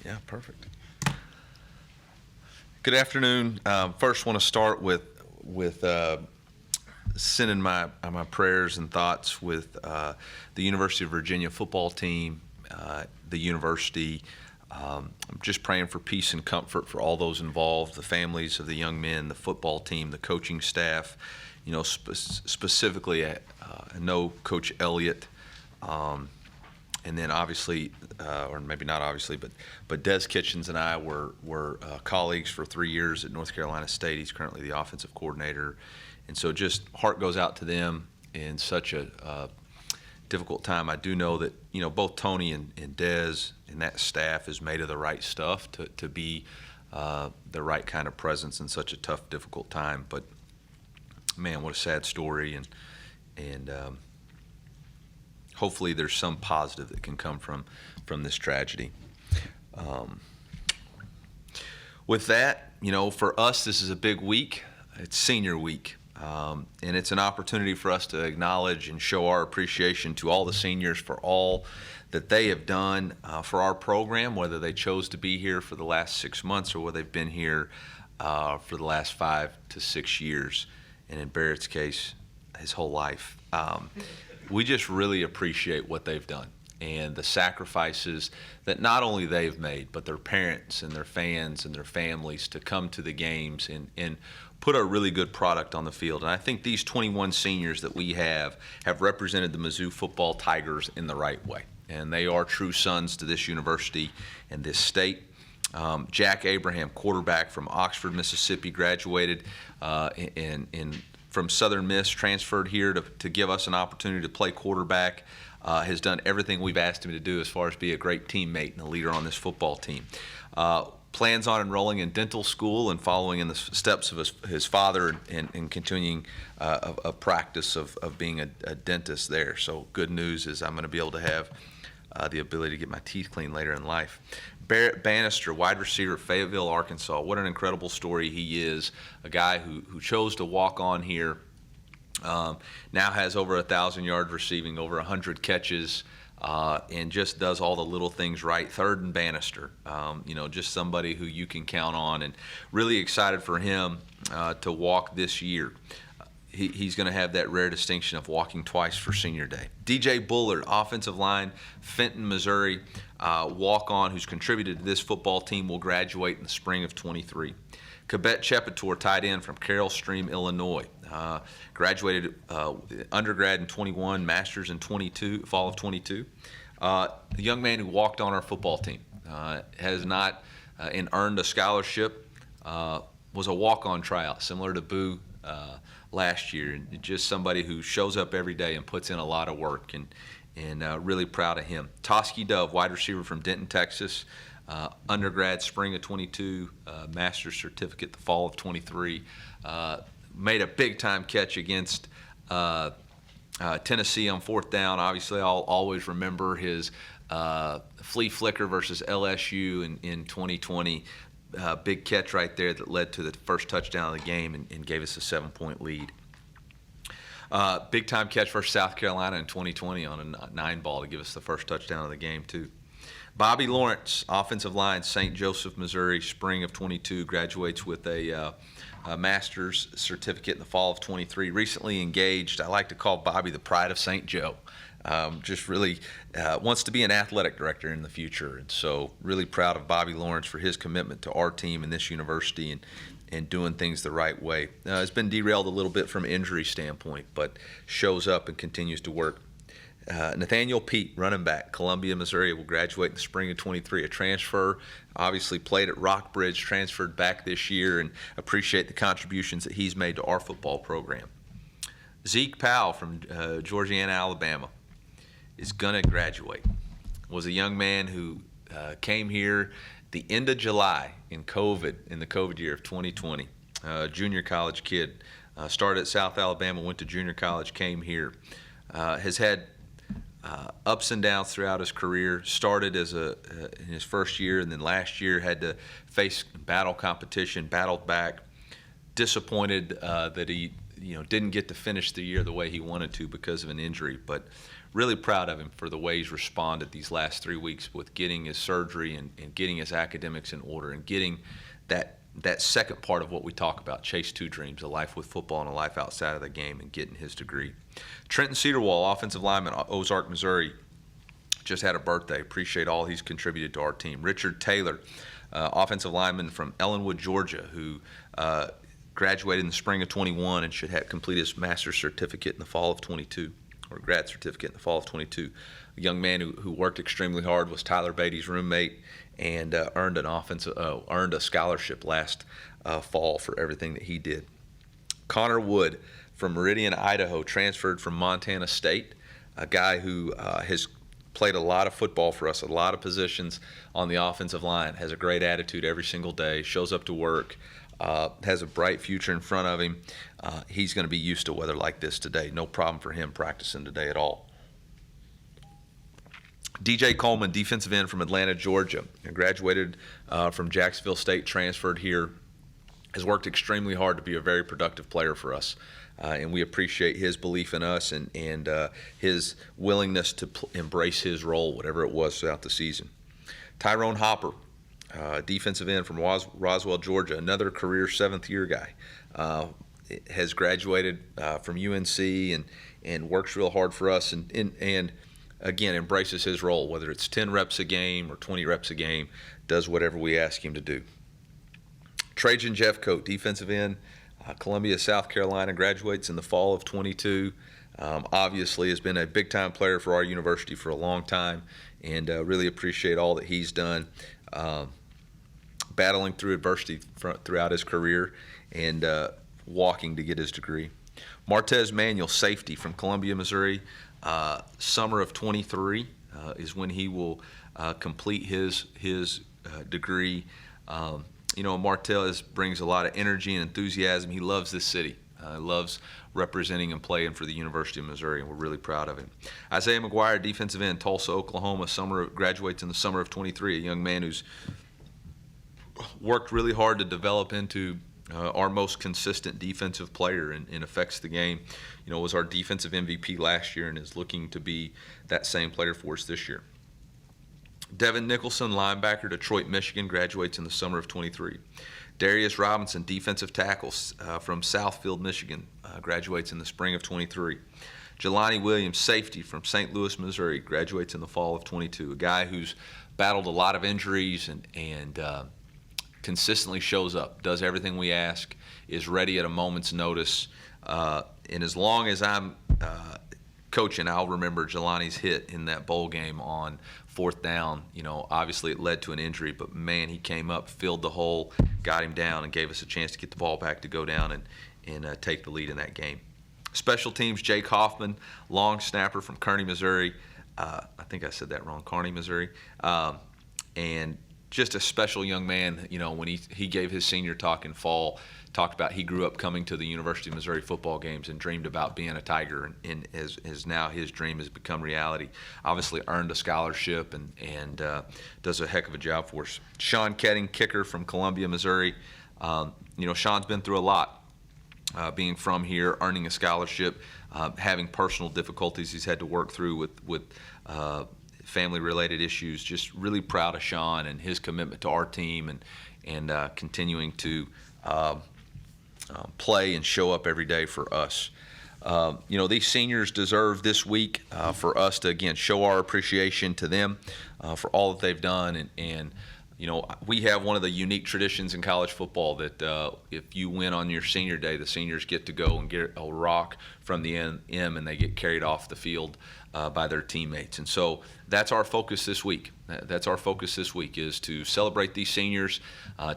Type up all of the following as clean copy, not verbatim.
Yeah, perfect. Good afternoon. First, want to start with sending my prayers and thoughts with the University of Virginia football team, the university. I'm just praying for peace and comfort for all those involved, the families of the young men, the football team, the coaching staff. You know, specifically, I know Coach Elliott. And then obviously, or maybe not obviously, but Des Kitchens and I were colleagues for 3 years at North Carolina State. He's currently the offensive coordinator. And so just heart goes out to them in such a difficult time. I do know that, you know, both Tony and Des and that staff is made of the right stuff to be the right kind of presence in such a tough, difficult time. But, man, what a sad story. And hopefully there's some positive that can come from this tragedy. With that, you know, for us, this is a big week. It's senior week. And it's an opportunity for us to acknowledge and show our appreciation to all the seniors for all that they have done for our program, whether they chose to be here for the last 6 months or whether they've been here for the last 5 to 6 years. And in Barrett's case, his whole life. We just really appreciate what they've done and the sacrifices that not only they've made, but their parents and their fans and their families to come to the games and put a really good product on the field. And I think these 21 seniors that we have represented the Mizzou football Tigers in the right way. And they are true sons to this university and this state. Jack Abraham, quarterback from Oxford, Mississippi, graduated from Southern Miss, transferred here to give us an opportunity to play quarterback, has done everything we've asked him to do as far as be a great teammate and a leader on this football team. Plans on enrolling in dental school and following in the steps of his father and continuing a practice of being a dentist there. So good news is I'm going to be able to have the ability to get my teeth cleaned later in life. Barrett Bannister, wide receiver, Fayetteville, Arkansas. What an incredible story he is. A guy who chose to walk on here. Now has over 1,000 yards receiving, over 100 catches, and just does all the little things right. Third and Bannister, you know, just somebody who you can count on, and really excited for him to walk this year. He's going to have that rare distinction of walking twice for senior day. DJ Bullard, offensive line, Fenton, Missouri, walk-on who's contributed to this football team, will graduate in the spring of 23. Kabet Chepator, tight end from Carroll Stream, Illinois, graduated undergrad in 21, master's in 22, fall of 22. The young man who walked on our football team, has not and earned a scholarship, was a walk-on tryout, similar to Boo last year, and just somebody who shows up every day and puts in a lot of work, and really proud of him. Toski Dove, wide receiver from Denton, Texas, undergrad spring of 22, master's certificate the fall of 23, made a big-time catch against Tennessee on fourth down. Obviously, I'll always remember his flea flicker versus LSU in 2020. Big catch right there that led to the first touchdown of the game and gave us a 7-point lead. Big-time catch versus South Carolina in 2020 on a 9-ball to give us the first touchdown of the game, too. Bobby Lawrence, offensive line, St. Joseph, Missouri, spring of 22, graduates with a master's certificate in the fall of 23. Recently engaged. I like to call Bobby the pride of St. Joe. Just really wants to be an athletic director in the future. And so really proud of Bobby Lawrence for his commitment to our team and this university and doing things the right way. It's been derailed a little bit from injury standpoint, but shows up and continues to work. Nathaniel Pete, running back, Columbia, Missouri, will graduate in the spring of 23. A transfer, obviously played at Rockbridge, transferred back this year, and appreciate the contributions that he's made to our football program. Zeke Powell from Georgiana, Alabama, is going to graduate. Was a young man who came here the end of July in the COVID year of 2020. Junior college kid. Started at South Alabama, went to junior college, came here. Has had ups and downs throughout his career. Started as in his first year, and then last year had to face battle competition, battled back. Disappointed that he didn't get to finish the year the way he wanted to because of an injury, but really proud of him for the way he's responded these last 3 weeks with getting his surgery and getting his academics in order and getting that second part of what we talk about, chase two dreams, a life with football and a life outside of the game, and getting his degree. Trenton Cedarwall, offensive lineman, Ozark, Missouri, just had a birthday. Appreciate all he's contributed to our team. Richard Taylor, offensive lineman from Ellenwood, Georgia, who graduated in the spring of 21 and should have complete his master's certificate in the fall of 22, or grad certificate in the fall of 22. A young man who worked extremely hard, was Tyler Beatty's roommate, and earned a scholarship last fall for everything that he did. Connor Wood from Meridian, Idaho, transferred from Montana State, a guy who has played a lot of football for us, a lot of positions on the offensive line, has a great attitude every single day, shows up to work, has a bright future in front of him. He's going to be used to weather like this today. No problem for him practicing today at all. DJ Coleman, defensive end from Atlanta, Georgia, graduated from Jacksonville State, transferred here, has worked extremely hard to be a very productive player for us. And we appreciate his belief in us and his willingness to embrace his role, whatever it was throughout the season. Tyrone Hopper, defensive end from Roswell, Georgia, another career seventh-year guy, has graduated from UNC and works real hard for us and again, embraces his role, whether it's 10 reps a game or 20 reps a game, does whatever we ask him to do. Trajan Jeffcoat, defensive end, Columbia, South Carolina, graduates in the fall of 22. Obviously has been a big-time player for our university for a long time, and really appreciate all that he's done, battling through adversity throughout his career and walking to get his degree. Martez Manuel, safety from Columbia, Missouri. Summer of 23 is when he will complete his degree. Martez brings a lot of energy and enthusiasm. He loves this city. Loves representing and playing for the University of Missouri, and we're really proud of him. Isaiah McGuire, defensive end, Tulsa, Oklahoma, graduates in the summer of 23, a young man who's worked really hard to develop into our most consistent defensive player and affects the game. Was our defensive MVP last year and is looking to be that same player for us this year. Devin Nicholson, linebacker, Detroit, Michigan, graduates in the summer of 23. Darius Robinson, defensive tackle from Southfield, Michigan, graduates in the spring of 23. Jelani Williams, safety from St. Louis, Missouri, graduates in the fall of 22. A guy who's battled a lot of injuries and consistently shows up, does everything we ask, is ready at a moment's notice. And as long as I'm coaching, I'll remember Jelani's hit in that bowl game on fourth down. Obviously it led to an injury, but man, he came up, filled the hole, got him down, and gave us a chance to get the ball back to go down and take the lead in that game. Special teams, Jake Hoffman, long snapper from Kearney, Missouri. I think I said that wrong, Kearney, Missouri. And just a special young man. When he gave his senior talk in fall, talked about he grew up coming to the University of Missouri football games and dreamed about being a Tiger, and as now his dream has become reality. Obviously earned a scholarship and does a heck of a job for us. Sean Ketting, kicker from Columbia, Missouri. Sean's been through a lot, being from here, earning a scholarship, having personal difficulties he's had to work through with family-related issues. Just really proud of Sean and his commitment to our team and continuing to play and show up every day for us. These seniors deserve this week for us to, again, show our appreciation to them for all that they've done. And we have one of the unique traditions in college football that if you win on your senior day, the seniors get to go and get a rock from the M and they get carried off the field by their teammates. And so that's our focus this week. That's our focus this week, is to celebrate these seniors,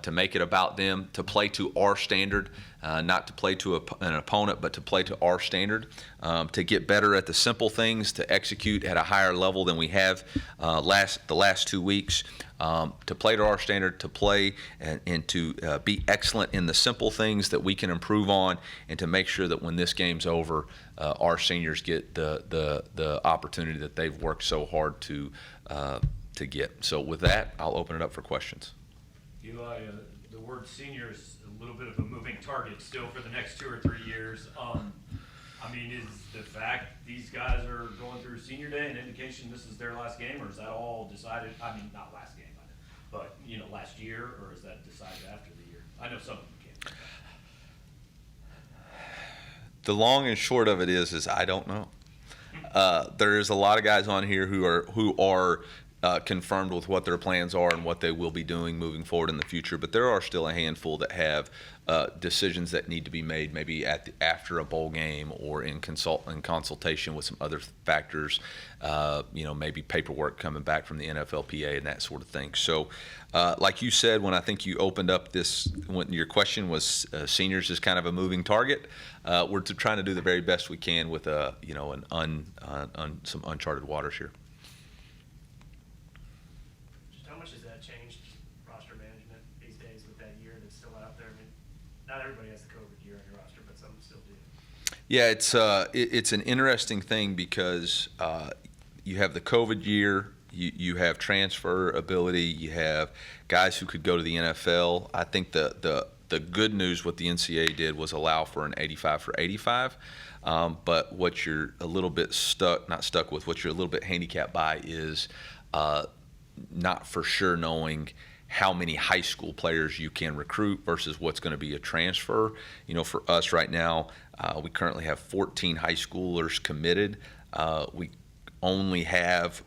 to make it about them, to play to our standard, not to play to an opponent, but to play to our standard, to get better at the simple things, to execute at a higher level than we have the last 2 weeks, to play to our standard, to play and to be excellent in the simple things that we can improve on, and to make sure that when this game's over, our seniors get the opportunity that they've worked so hard to get. So with that, I'll open it up for questions. Eli, the word senior is a little bit of a moving target still for the next 2 or 3 years. I mean, is the fact these guys are going through senior day an indication this is their last game, or is that all decided? I mean, not last game, but last year, or is that decided after the year? I know some of them can't. The long and short of it is I don't know. There's a lot of guys on here who are confirmed with what their plans are and what they will be doing moving forward in the future. But there are still a handful that have decisions that need to be made, maybe after a bowl game or in consultation with some other factors. Maybe paperwork coming back from the NFLPA and that sort of thing. So, like you said, when I think you opened up when your question was seniors is kind of a moving target. We're trying to do the very best we can with some uncharted waters here. How much has that changed roster management these days with that year that's still out there? I mean, not everybody has the COVID year on your roster, but some still do. Yeah, it's an interesting thing because you have the COVID year, you have transfer ability, you have guys who could go to the NFL. I think the good news what the NCAA did was allow for an 85 for 85. But what you're a little bit what you're a little bit handicapped by is not for sure knowing how many high school players you can recruit versus what's going to be a transfer. For us right now, we currently have 14 high schoolers committed. We only have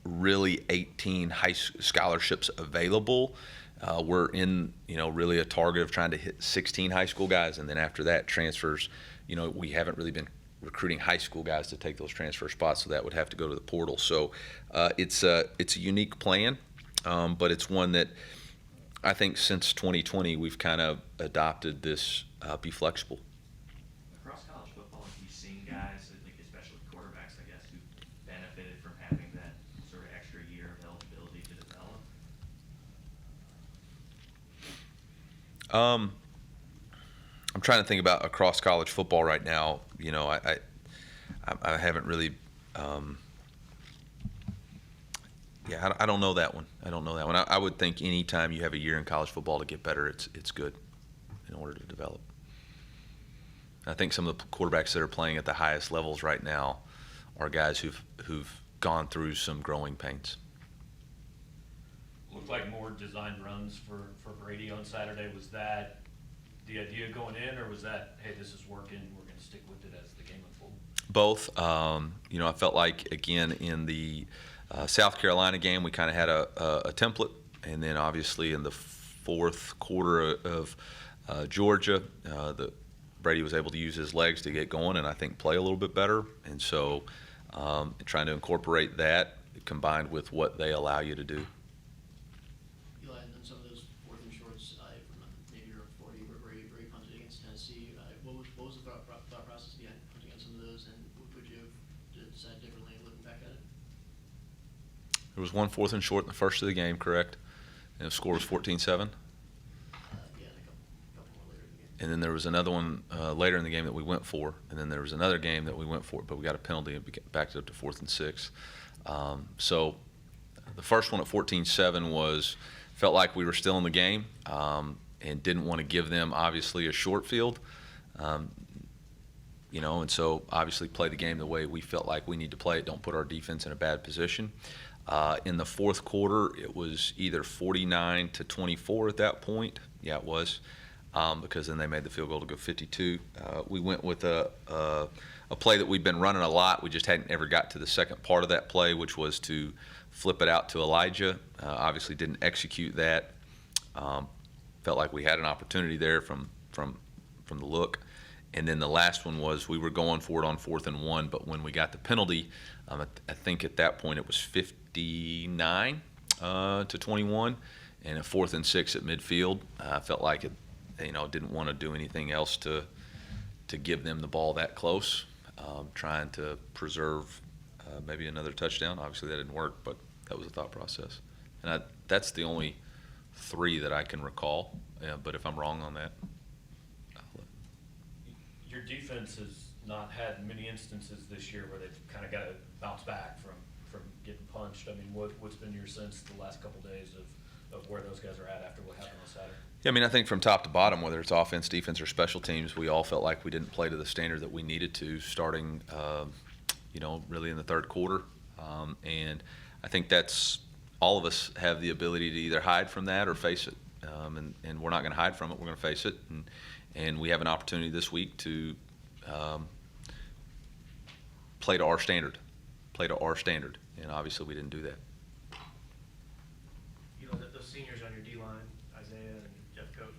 really 18 scholarships available. We're in, really a target of trying to hit 16 high school guys, and then after that, transfers. We haven't really been recruiting high school guys to take those transfer spots, so that would have to go to the portal. So it's a unique plan, but it's one that I think since 2020 we've kind of adopted this be flexible. Across college football, have you seen guys, like especially quarterbacks, I guess, who benefited from having that sort of extra year of eligibility to develop? I'm trying to think about across college football right now. I haven't really. I don't know that one. I would think anytime you have a year in college football to get better, it's good in order to develop. I think some of the quarterbacks that are playing at the highest levels right now are guys who've gone through some growing pains. Looked like more designed runs for Brady on Saturday. Was that the idea going in, or was that, hey, this is working, we're going to stick with it as the game unfolds? Both. I felt like, again, in the South Carolina game, we kind of had a template. And then, obviously, in the fourth quarter of Georgia, Brady was able to use his legs to get going and I think play a little bit better. And so trying to incorporate that combined with what they allow you to do. Eli, and then some of those fourth and shorts from maybe your 40 where you punted against Tennessee. What was the thought process behind punting on some of those, and would you have decided differently looking back at it? There was one fourth and short in the first of the game, correct? And the score was 14-7. Yeah, and a couple more later in the game. And then there was another one later in the game that we went for, and then there was another game that we went for, but we got a penalty and backed it up to 4th and 6. So the first one at 14-7 felt like we were still in the game and didn't want to give them obviously a short field, and so obviously play the game the way we felt like we need to play it. Don't put our defense in a bad position. In the fourth quarter, it was either 49-24 at that point. Yeah, it was. Because then they made the field goal to go 52. We went with a play that we've been running a lot. We just hadn't ever got to the second part of that play, which was to flip it out to Elijah. Obviously didn't execute that. Felt like we had an opportunity there from the look. And then the last one was we were going for it on 4th and 1, but when we got the penalty, I think at that point it was 59 to 21, and a 4th and 6 at midfield. I felt like it. Didn't want to do anything else to give them the ball that close, trying to preserve maybe another touchdown. Obviously that didn't work, but that was the thought process. And that's the only 3 that I can recall, but if I'm wrong on that. Your defense has not had many instances this year where they've kind of got to bounce back from getting punched. I mean, what's been your sense the last couple of days of where those guys are at after what happened on Saturday? Yeah, I mean, I think from top to bottom, whether it's offense, defense, or special teams, we all felt like we didn't play to the standard that we needed to starting, really in the third quarter. And I think that's all of us have the ability to either hide from that or face it. And we're not going to hide from it. We're going to face it. And we have an opportunity this week to play to our standard. And obviously we didn't do that. Those seniors on your D-line, Isaiah and Jeff Coat,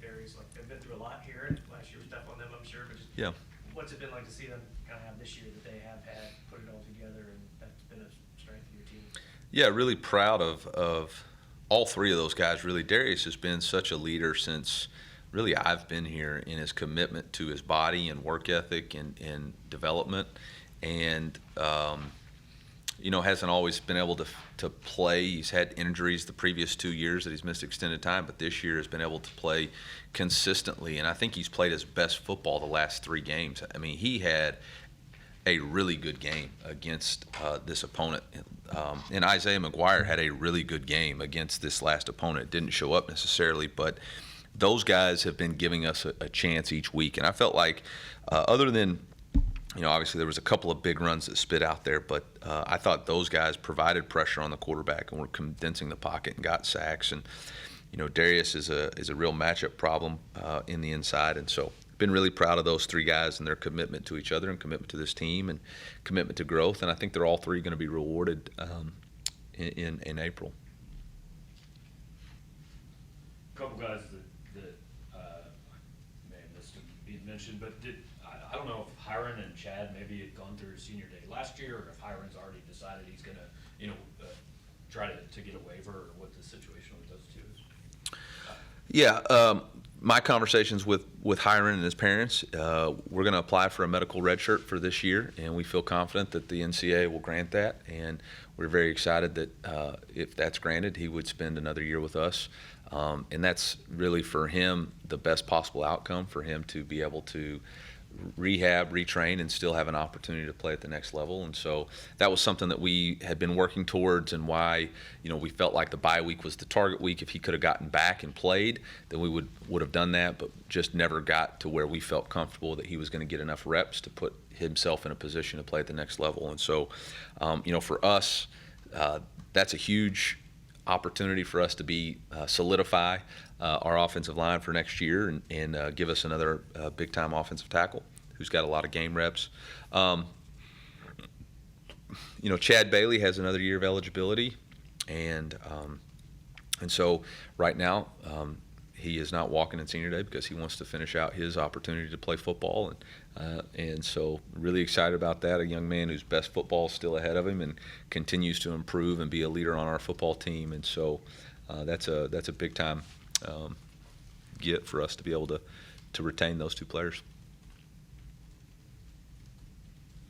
Darius, like, they've been through a lot here, and last year was tough on them, I'm sure, but just Yeah. what's it been like to see them kind of have this year that they have had, put it all together, and that's been a strength of your team? Yeah, really proud of all three of those guys. Really, Darius has been such a leader since really I've been here in his commitment to his body and work ethic and development. And, hasn't always been able to play. He's had injuries the previous 2 years that he's missed extended time, but this year has been able to play consistently. And I think he's played his best football the last 3 games. I mean, he had a really good game against this opponent. And Isaiah McGuire had a really good game against this last opponent. Didn't show up necessarily, but those guys have been giving us a chance each week. And I felt like other than, obviously there was a couple of big runs that spit out there, but I thought those guys provided pressure on the quarterback and were condensing the pocket and got sacks. And, Darius is a real matchup problem in the inside. And so been really proud of those 3 guys and their commitment to each other and commitment to this team and commitment to growth. And I think they're all 3 going to be rewarded in April. A couple guys that may have missed him being mentioned, but I don't know if Hiron and Chad maybe had gone through senior day last year, or if Hiron's already decided he's going to, try to get a waiver, or what the situation with those 2 is. Yeah, my conversations with Hiron and his parents, we're going to apply for a medical red shirt for this year, and we feel confident that the NCAA will grant that. And we're very excited that if that's granted, he would spend another year with us. And that's really for him the best possible outcome for him to be able to rehab, retrain, and still have an opportunity to play at the next level. And so that was something that we had been working towards, and why we felt like the bye week was the target week. If he could have gotten back and played, then we would have done that, but just never got to where we felt comfortable that he was going to get enough reps to put himself in a position to play at the next level. And so for us, that's a huge opportunity for us to be solidify our offensive line for next year and give us another big-time offensive tackle who's got a lot of game reps. Chad Bailey has another year of eligibility, and so right now he is not walking in senior day because he wants to finish out his opportunity to play football, and so really excited about that. A young man whose best football is still ahead of him and continues to improve and be a leader on our football team, and so that's a big time get for us to be able to retain those 2 players.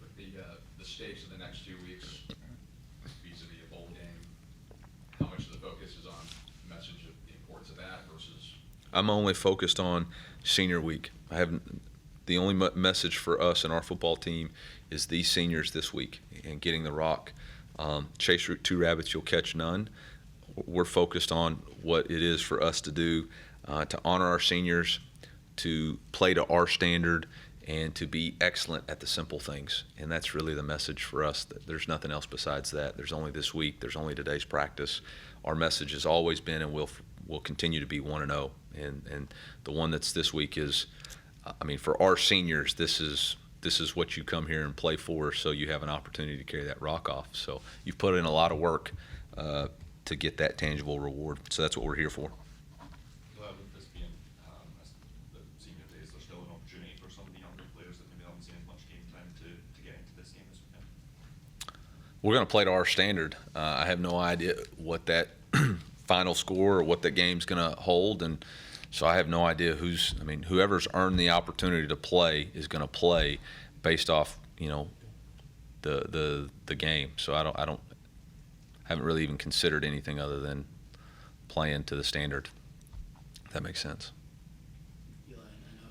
With the stakes of the next 2 weeks vis-a-vis a bowl game, how much of the focus is on the message of the importance of that versus? I'm only focused on senior week. The only message for us and our football team is these seniors this week and getting the rock. Chase 2 rabbits, you'll catch none. We're focused on what it is for us to do to honor our seniors, to play to our standard, and to be excellent at the simple things. And that's really the message for us. That there's nothing else besides that. There's only this week. There's only today's practice. Our message has always been and will continue to be 1-0. And the one that's this week is, for our seniors, this is what you come here and play for, so you have an opportunity to carry that rock off. So you've put in a lot of work to get that tangible reward. So that's what we're here for. With this being the senior days, there's still an opportunity for some of the younger players that maybe haven't seen as much game time to get into this game this weekend. We're going to play to our standard. I have no idea what that final score or what the game's going to hold, and so I have no idea whoever's earned the opportunity to play is going to play based off the game. So I haven't really even considered anything other than playing to the standard. If that makes sense. Eli, I know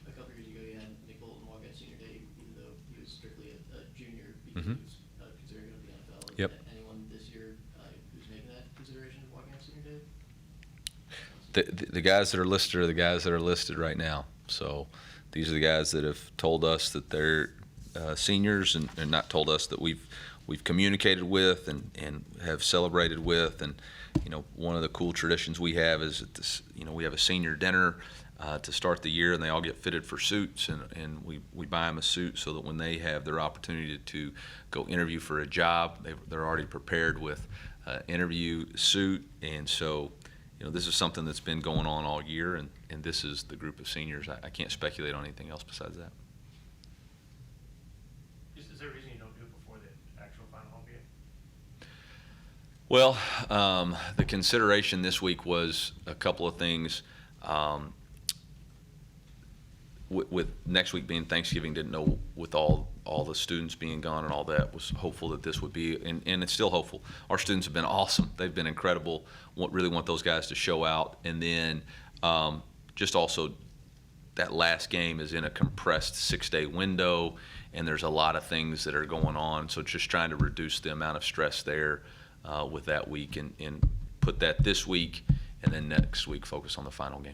a couple years ago you had Nick Bolton walk at senior day, even though he was strictly a junior because he was considering going to the NFL. Yep. Anyone this year who's making that decision? consideration of walking on senior day? The guys that are listed are the guys that are listed right now. So these are the guys that have told us that they're seniors, and not told us, that we've communicated with and have celebrated with. And one of the cool traditions we have is that we have a senior dinner to start the year, and they all get fitted for suits, and we buy them a suit so that when they have their opportunity to go interview for a job, they're already prepared with interview suit. And so this is something that's been going on all year, and this is the group of seniors. I can't speculate on anything else besides that. Is there a reason you don't do it before the actual final home game? Well, the consideration this week was a couple of things. With next week being Thanksgiving, didn't know, with all the students being gone and all that, was hopeful that this would be, and it's still hopeful. Our students have been awesome. They've been incredible. Really want those guys to show out. And then just also that last game is in a compressed 6-day window, and there's a lot of things that are going on. So just trying to reduce the amount of stress there with that week, and put that this week, and then next week focus on the final game.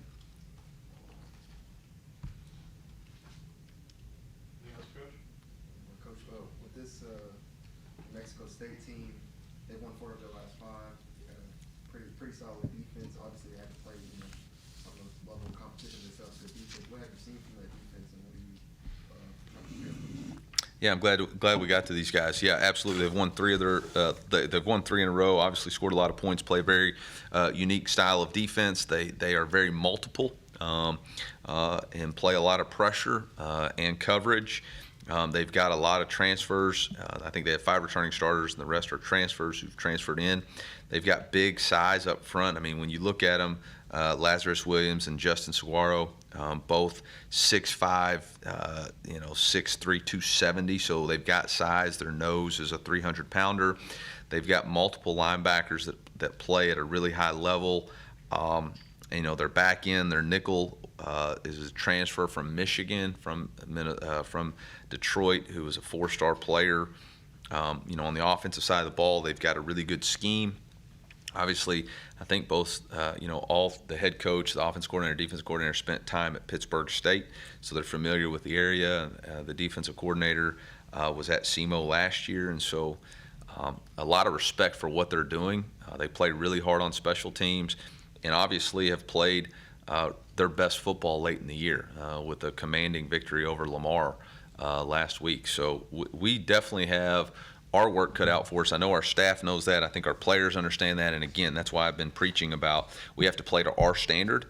Coach, with this Mexico State team, they won 4 of their last 5. They had a pretty solid defense. Obviously, they haven't played on the level of competition themselves. Good defense. What have you seen from that defense, and what do you? Yeah, I'm glad we got to these guys. Yeah, absolutely. They've won 3 of their. They've won 3 in a row. Obviously, scored a lot of points. Play a very unique style of defense. They are very multiple and play a lot of pressure and coverage. They've got a lot of transfers. I think they have 5 returning starters, and the rest are transfers who've transferred in. They've got big size up front. I mean, when you look at them, Lazarus Williams and Justin Saguaro, both 6'5", 6'3", 270. So they've got size. Their nose is a 300-pounder. They've got multiple linebackers that play at a really high level. Their back end, their nickel is a transfer from Michigan, from Detroit, who was a 4-star player. On the offensive side of the ball, they've got a really good scheme. Obviously, I think both, all the head coach, the offense coordinator, defensive coordinator spent time at Pittsburgh State, so they're familiar with the area. The defensive coordinator was at SEMO last year, and so a lot of respect for what they're doing. They play really hard on special teams, and obviously have played their best football late in the year with a commanding victory over Lamar last week. So we definitely have our work cut out for us. I know our staff knows that. I think our players understand that. And again, that's why I've been preaching about we have to play to our standard.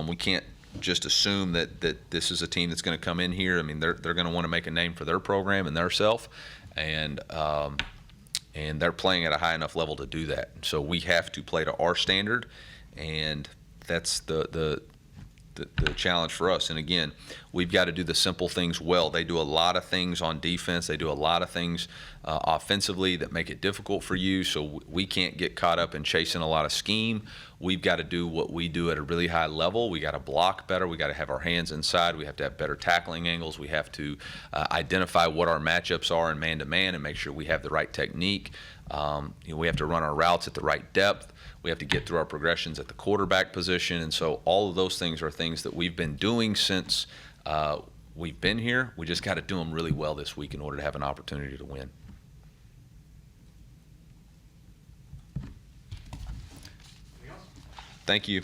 We can't just assume that this is a team that's going to come in here. I mean, they're going to want to make a name for their program and their self, and they're playing at a high enough level to do that. So we have to play to our standard, and that's the challenge for us. And again, we've got to do the simple things well. They do a lot of things on defense. They do a lot of things offensively that make it difficult for you. So we can't get caught up in chasing a lot of scheme. We've got to do what we do at a really high level. We got to block better. We got to have our hands inside. We have to have better tackling angles. We have to identify what our matchups are in man-to-man and make sure we have the right technique. We have to run our routes at the right depth. We have to get through our progressions at the quarterback position. And so all of those things are things that we've been doing since we've been here. We just got to do them really well this week in order to have an opportunity to win. Anything else? Thank you.